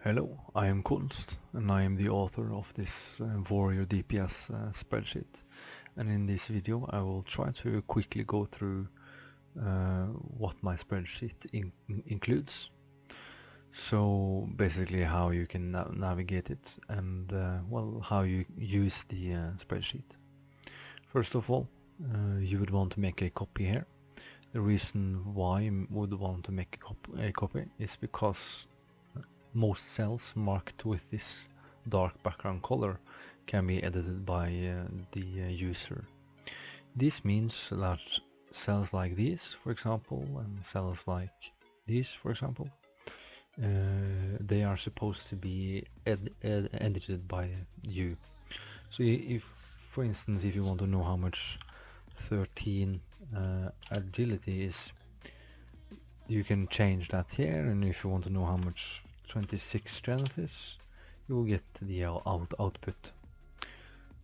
Hello, I am Konst, and I am the author of this Warrior DPS spreadsheet. And in this video I will try to quickly go through what my spreadsheet includes. So basically how you can navigate it and well, how you use the spreadsheet. First of all, you would want to make a copy here. The reason why you would want to make a copy is because most cells marked with this dark background color can be edited by the user. This means that cells like these, for example, and cells like these, for example, they are supposed to be edited by you. So if, for instance, if you want to know how much 13 agility is, you can change that here, and if you want to know how much 26 strength is, you will get the output.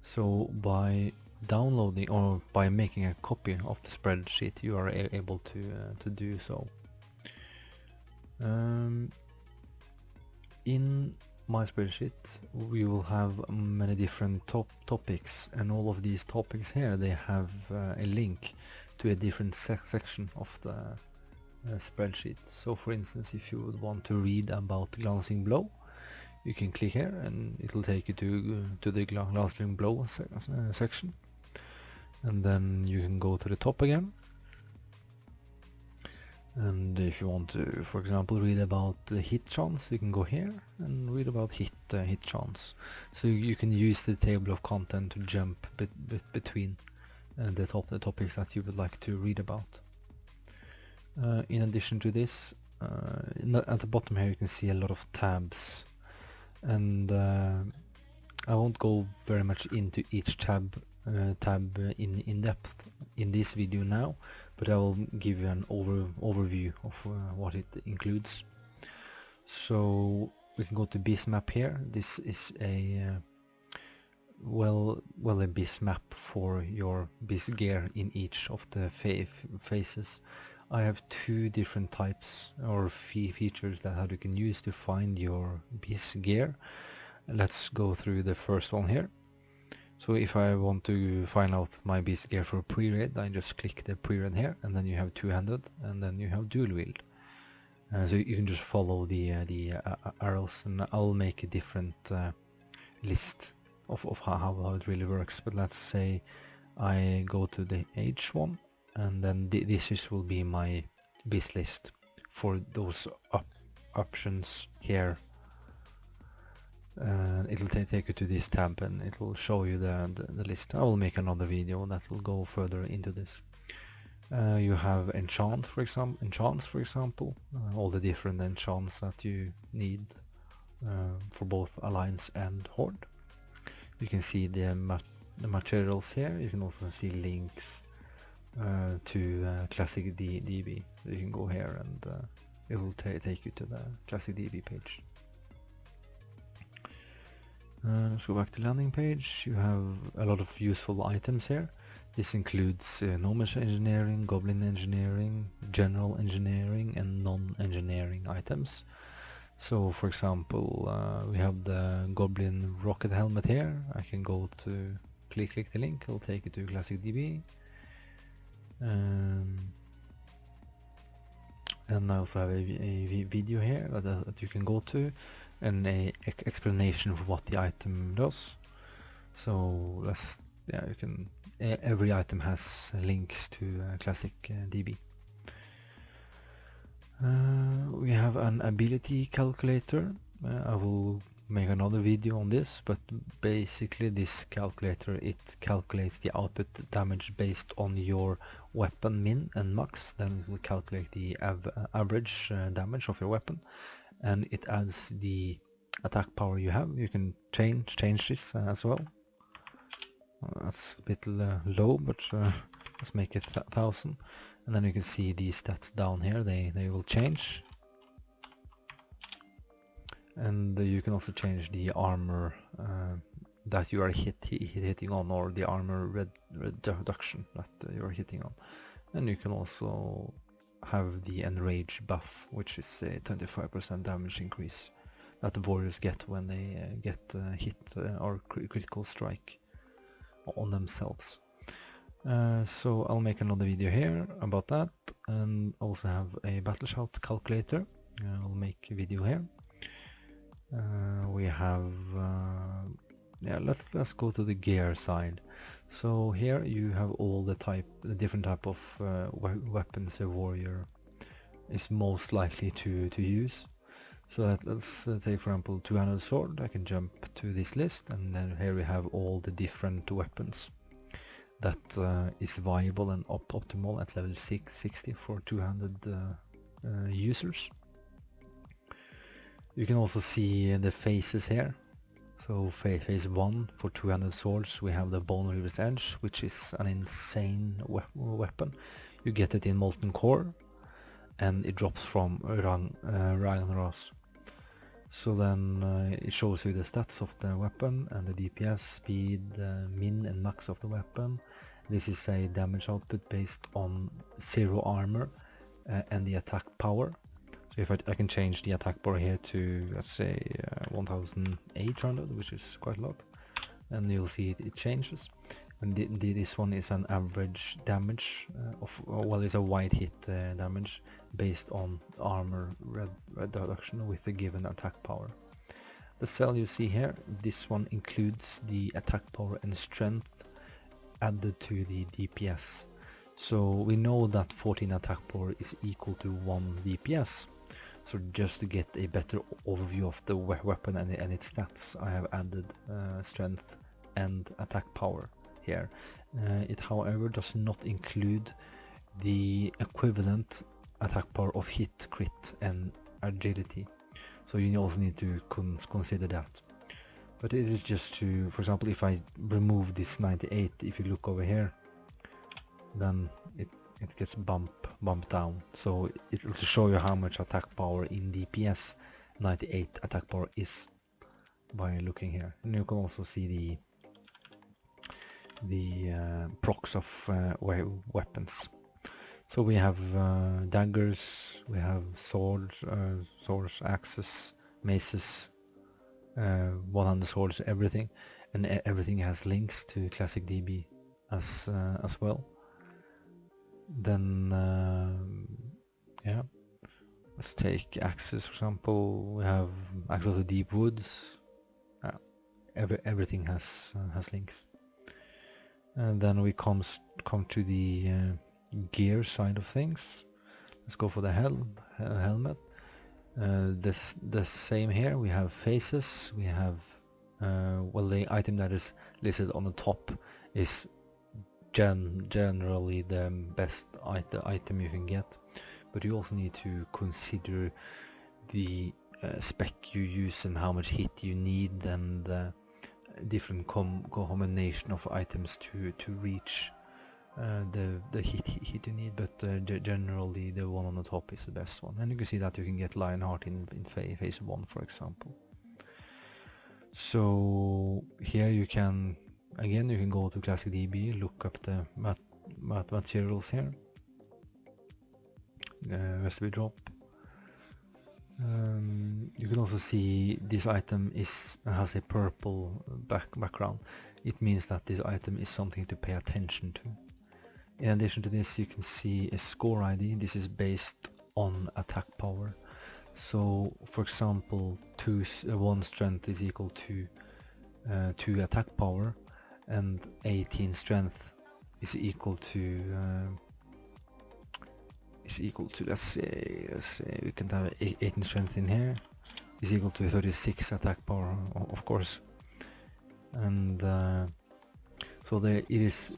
So by downloading or by making a copy of the spreadsheet, you are able to do so. In my spreadsheet we will have many different topics, and all of these topics here, they have a link to a different section of the spreadsheet. So for instance, if you would want to read about glancing blow, you can click here and it will take you to the glancing blow section, and then you can go to the top again. And if you want to, for example, read about the hit chance, you can go here and read about hit chance. So you can use the table of content to jump between the topics that you would like to read about. In addition to this, at the bottom here you can see a lot of tabs, and I won't go very much into each tab in depth in this video now, but I will give you an overview of what it includes. So we can go to BIS map here. This is a a BIS map for your BIS gear in each of the phases. I have two different types or features that you can use to find your BIS gear. Let's go through the first one here. So if I want to find out my BIS gear for pre-raid, I just click the pre-raid here, and then you have two-handed, and then you have dual wield. So you can just follow the arrows, and I'll make a different list of how it really works. But let's say I go to the H one, and then this will be my BIS list for those options here. It'll take you to this tab, and it will show you the list. I will make another video that will go further into this. You have enchants, for example, all the different enchants that you need for both Alliance and Horde. You can see the materials here. You can also see links to Classic DB. You can go here and it will take you to the Classic DB page. Let's go back to landing page. You have a lot of useful items here. This includes Gnomish engineering, Goblin engineering, general engineering, and non-engineering items. So for example, we have the Goblin rocket helmet here. I can go to click the link, it'll take you to Classic DB. And I also have a video here that you can go to, and a explanation of what the item does. So you can. Every item has links to Classic DB. We have an ability calculator. I will make another video on this, but basically this calculator, it calculates the output damage based on your weapon min and max. Then it will calculate the average damage of your weapon, and it adds the attack power you have. You can change this as well. That's a bit low, but let's make it 1000, and then you can see these stats down here. They will change. And you can also change the armor that you are hitting on, or the armor reduction that you are hitting on. And you can also have the enrage buff, which is a 25% damage increase that the warriors get when they get hit or critical strike on themselves. So I'll make another video here about that, and also have a battle shout calculator. I'll make a video here. We have yeah, let's go to the gear side. So here you have all the different type of weapons a warrior is most likely to use. So let's take for example 200 sword. I can jump to this list, and then here we have all the different weapons that is viable and optimal at level 660 for 200 users. You can also see the phases here. So phase 1 for 200 swords, we have the Bone Reaver's Edge, which is an insane weapon. You get it in Molten Core, and it drops from Ragnaros. So then it shows you the stats of the weapon and the DPS, speed, min and max of the weapon. This is a damage output based on 0 armor and the attack power. So if I can change the attack power here to, let's say 1800, which is quite a lot, and you'll see it changes. And this one is an average damage well, it's a white hit damage based on armor reduction with the given attack power. The cell you see here, this one includes the attack power and strength added to the DPS. So we know that 14 attack power is equal to 1 DPS. So just to get a better overview of the weapon and its stats, I have added strength and attack power here. It however does not include the equivalent attack power of hit, crit and agility. So you also need to consider that. But it is just to, for example, if I remove this 98, if you look over here, then it gets bumped down. So it will show you how much attack power in DPS 98 attack power is by looking here. And you can also see the procs of weapons. So we have daggers, we have swords, axes, maces, 100 swords, everything, and everything has links to classic DB as well. Then yeah, let's take axes for example. We have Axe of the Deep Woods. Everything has links. And then we come to the gear side of things. Let's go for the helmet. The same here. We have faces. We have well, the item that is listed on the top is generally the best item you can get, but you also need to consider the spec you use and how much hit you need, and different combination of items to reach the hit you need. But generally the one on the top is the best one, and you can see that you can get Lionheart in phase 1 for example. So here you can go to Classic DB, look up the materials here, recipe drop. You can also see this item has a purple background. It means that this item is something to pay attention to. In addition to this, you can see a score ID. This is based on attack power. So for example, 1 strength is equal to 2 attack power, and 18 strength is equal to let's say we can have 18 strength in here is equal to 36 attack power, of course. And so this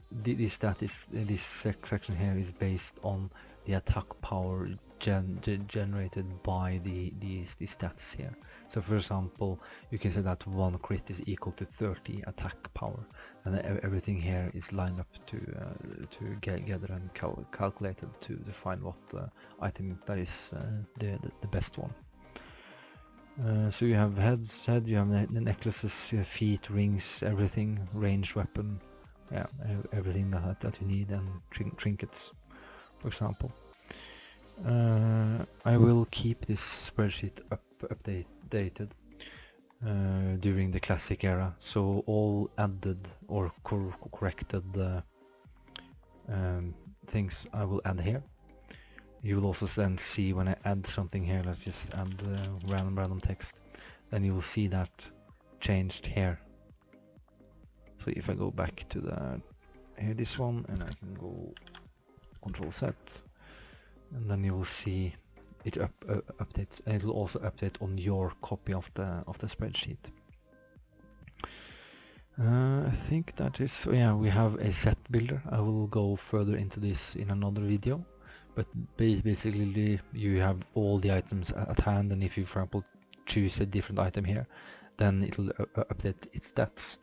section here is based on the attack power generated by the stats here. So for example, you can say that 1 crit is equal to 30 attack power, and everything here is lined up together and calculated to find what item that is the best one. So you have head, you have the necklaces, you have feet, rings, everything, ranged weapon, yeah, everything that you need, and trinkets, for example. I will keep this spreadsheet updated. during the classic era. So all added or corrected things I will add here. You will also then see when I add something here, let's just add random text, then you will see that changed here. So if I go back to the here this one, and I can go Control Z, and then you will see it updates, and it will also update on your copy of the spreadsheet. I think that is, so yeah, we have a set builder. I will go further into this in another video, but basically you have all the items at hand, and if you, for example, choose a different item here, then it'll update its stats,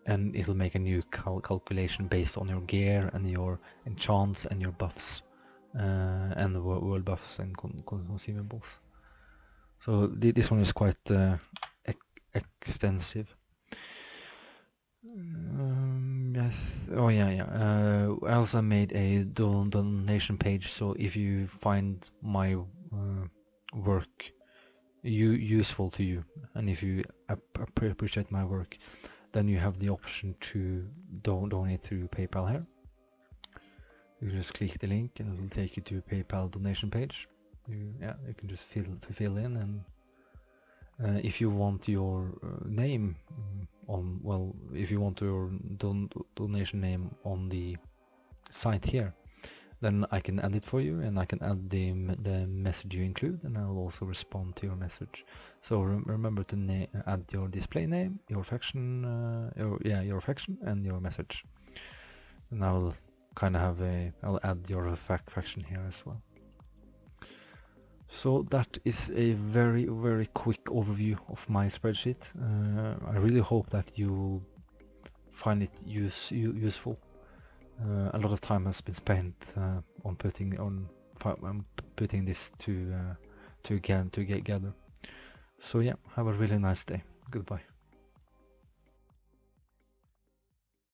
and it'll make a new calculation based on your gear and your enchants and your buffs, and the world buffs and consumables. So this one is quite extensive. Yes. Oh yeah. I also made a donation page, so if you find my work useful to you, and if you appreciate my work, then you have the option to donate through PayPal here. You just click the link and it will take you to a PayPal donation page. You can just fill in, and if you want your name on, well, if you want your donation name on the site here, then I can add it for you, and I can add the message you include, and I will also respond to your message. So remember to add your display name, your faction, your faction, and your message. And I will kind of have I'll add your faction here as well. So that is a very quick overview of my spreadsheet. I really hope that you will find it useful. A lot of time has been spent on putting this together. So yeah, have a really nice day. Goodbye.